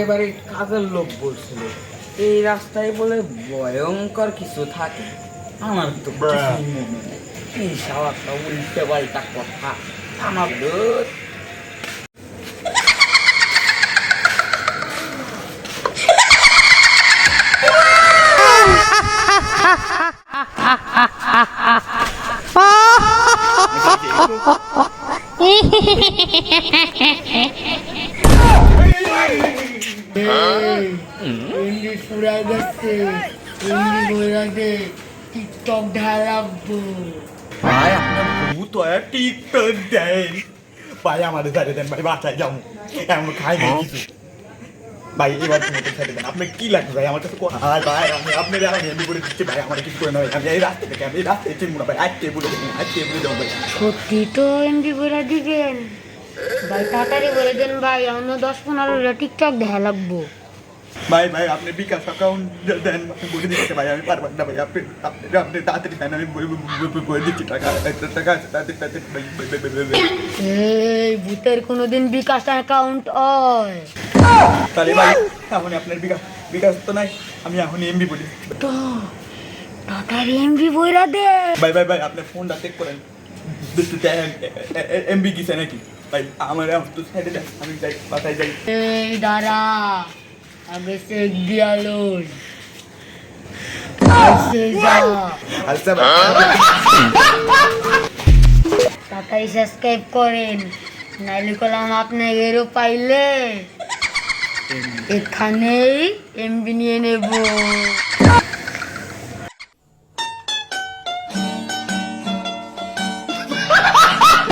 Delivery কাজের লোক বলছিল এই রাস্তায় বলে ভয়ঙ্কর কিছু থাকে। আমার তো কিছুই মনে নেই। কি সাবাসটা উল্টে পাল্টা কথা আমার দোষ। ইংলিশ পুরাই যাচ্ছে, ইংলিশ বইরাতে টিকটক ঢালাবো। ভাই আপনার ভূত হয় টিকটক দেন ভাই, আমাদের ছেড়ে দেন ভাই, বাসায় যাও এমন খাই না কিছু ভাই, এবার তুমি ছেড়ে দেন। আপনার কি লাগবে ভাই আমার কাছে? ভাই ভাই আমি আপনার এমনি করে দিচ্ছি ভাই, আমার কিছু করে না ভাই, আমি এই রাস্তা থেকে আমি এই রাস্তায় চিনবো না ভাই, আজকে বলে দেবেন, আজকে বলে দেবো ভাই। সত্যি তো এমডি বইরা দিবেন ভাই, তাড়াতাড়ি বলে দেন ভাই, অন্য 10-15 টিকটক দেখা লাগবো। ভাই ভাই আপনি বিকাশ অ্যাকাউন্ট দেন, আমি বলে দিচ্ছি ভাই, আমি পারবেন না ভাই, আপনি আপনি আপনি তাড়াতাড়ি দেন, আমি বলে দিচ্ছি টাকা টাকা আছে তাড়াতাড়ি তাড়াতাড়ি ভাই ভাই ভাই ভাই ভাই। এই ভূতের কোনোদিন বিকাশ অ্যাকাউন্ট হয় তাহলে ভাই এখন আপনার বিকাশ বিকাশ তো নাই, আমি এখন এমবি বলি। তো তাড়াতাড়ি এমডি বইরা দে। ভাই ভাই ভাই আপনি ফোনটা চেক করেন এমবি কিসে নাকি ভাই, আমার তো সাইডে দেন, আমি যাই বাসায় যাই। এই দাঁড়া, আগে চেক দিয়া লই। আচ্ছা তাড়াতাড়ি সাবস্ক্রাইব করেন, নাইলে কলাম আপনি এরও পাইলে এখানেই এমবি নিয়ে নেব।